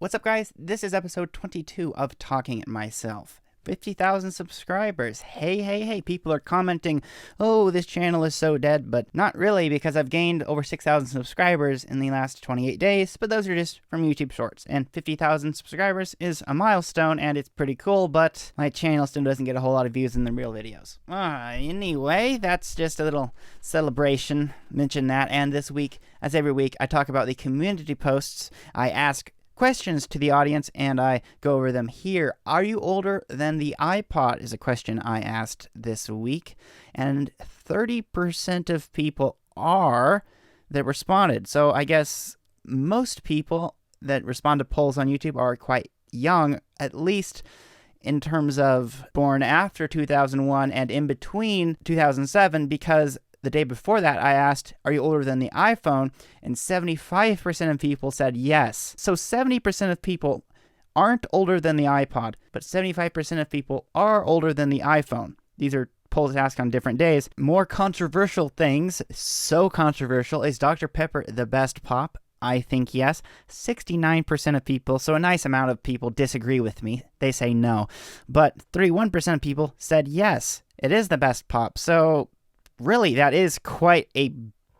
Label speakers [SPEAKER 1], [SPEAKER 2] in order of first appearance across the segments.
[SPEAKER 1] What's up, guys? This is episode 22 of Talking Myself. 50,000 subscribers. Hey, people are commenting, oh, this channel is so dead, but not really, because I've gained over 6,000 subscribers in the last 28 days, but those are just from YouTube Shorts, and 50,000 subscribers is a milestone, and it's pretty cool, but my channel still doesn't get a whole lot of views in the real videos. Anyway, that's just a little celebration, mention that, and this week, as every week, I talk about the community posts. I ask questions to the audience, and I go over them here. Are you older than the iPod is a question I asked this week, and 30% of people are that responded. So I guess most people that respond to polls on YouTube are quite young, at least in terms of born after 2001 and in between 2007, because the day before that, I asked, are you older than the iPhone? And 75% of people said yes. So 70% of people aren't older than the iPod, but 75% of people are older than the iPhone. These are polls asked on different days. More controversial things, so controversial, is Dr. Pepper the best pop? I think yes. 69% of people, so a nice amount of people disagree with me. They say no. But 31% of people said yes, it is the best pop. So really, that is quite a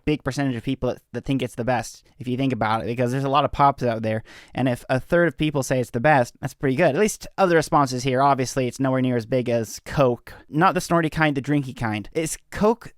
[SPEAKER 1] big percentage of people that think it's the best, if you think about it, because there's a lot of pops out there, and if a third of people say it's the best, that's pretty good. At least of the responses here, obviously, it's nowhere near as big as Coke. Not the snorty kind, the drinky kind. It's Coke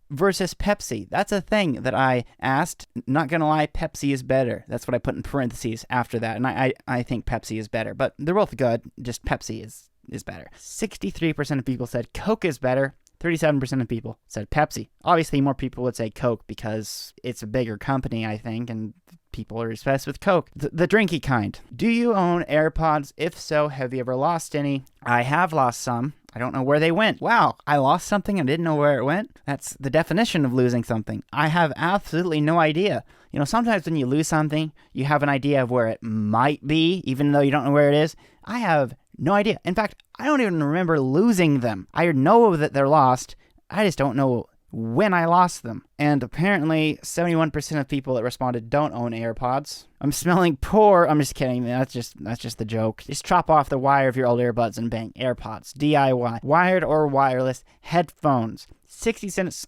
[SPEAKER 1] versus Pepsi. That's a thing that I asked. Not gonna lie, Pepsi is better. That's what I put in parentheses after that, and I think Pepsi is better, but they're both good, just Pepsi is better. 63% of people said Coke is better. 37% of people said Pepsi. Obviously, more people would say Coke because it's a bigger company, I think, and people are obsessed with Coke. The drinky kind. Do you own AirPods? If so, have you ever lost any? I have lost some. I don't know where they went. Wow, I lost something and didn't know where it went? That's the definition of losing something. I have absolutely no idea. You know, sometimes when you lose something, you have an idea of where it might be, even though you don't know where it is. I have no idea. In fact, I don't even remember losing them. I know that they're lost. I just don't know when I lost them. And apparently, 71% of people that responded don't own AirPods. I'm smelling poor. I'm just kidding. That's just the joke. Just chop off the wire of your old earbuds and bang. AirPods. DIY. Wired or wireless headphones. 66%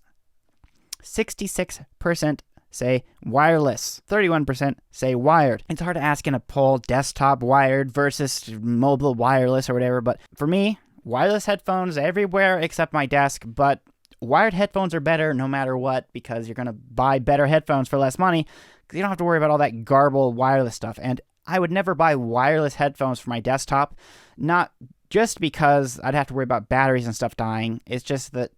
[SPEAKER 1] say wireless. 31% say wired. It's hard to ask in a poll, desktop wired versus mobile wireless or whatever, but for me, wireless headphones everywhere except my desk, but wired headphones are better no matter what, because you're going to buy better headphones for less money, because you don't have to worry about all that garbled wireless stuff. And I would never buy wireless headphones for my desktop, not just because I'd have to worry about batteries and stuff dying. It's just that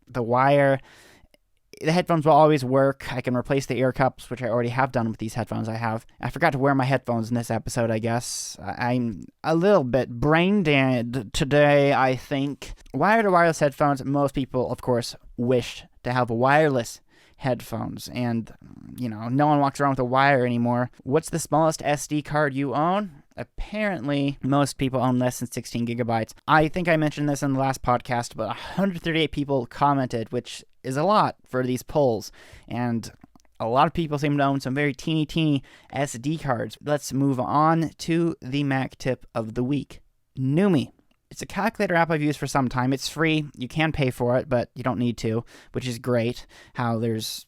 [SPEAKER 1] the headphones will always work. I can replace the ear cups, which I already have done with these headphones I have. I forgot to wear my headphones in this episode, I guess. I'm a little bit brain dead today, I think. Wired or wireless headphones, most people, of course, wish to have wireless headphones. And, you know, no one walks around with a wire anymore. What's the smallest SD card you own? Apparently, most people own less than 16 gigabytes. I think I mentioned this in the last podcast, but 138 people commented, which is a lot for these polls. And a lot of people seem to own some very teeny SD cards. Let's move on to the Mac tip of the week. Numi. It's a calculator app I've used for some time. It's free. You can pay for it, but you don't need to, which is great. How there's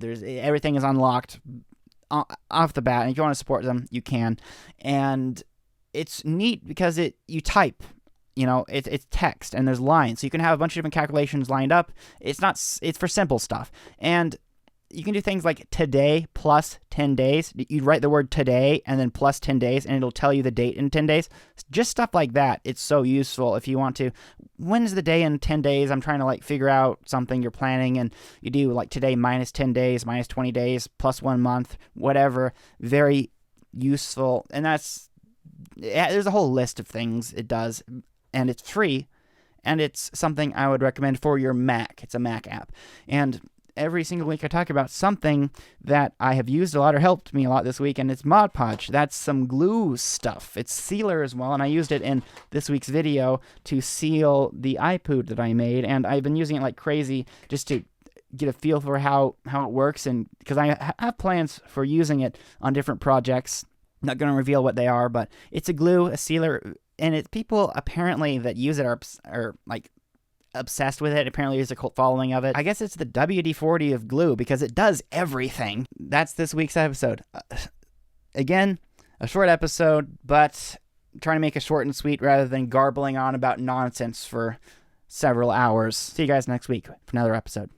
[SPEAKER 1] everything is unlocked off the bat, and if you want to support them, you can. And it's neat because you type, you know, it's text and there's lines, so you can have a bunch of different calculations lined up. It's for simple stuff, and you can do things like today plus 10 days. You write the word today and then plus 10 days, and it'll tell you the date in 10 days. Just stuff like that. It's so useful if you want to. When is the day in 10 days? I'm trying to theure out something you're planning, and you do like today minus 10 days, minus 20 days, plus 1 month, whatever. Very useful. And there's a whole list of things it does, and it's free, and it's something I would recommend for your Mac. It's a Mac app. And every single week I talk about something that I have used a lot or helped me a lot this week, and it's Mod Podge. That's some glue stuff. It's sealer as well, and I used it in this week's video to seal the iPod that I made, and I've been using it like crazy just to get a feel for how it works, and because I have plans for using it on different projects Not going to reveal what they are, but it's a glue, a sealer, and people apparently that use it are like obsessed with it. Apparently there's a cult following of it. I guess it's the WD-40 of glue because it does everything. That's this week's episode. Again, a short episode, but trying to make it short and sweet rather than garbling on about nonsense for several hours. See you guys next week for another episode.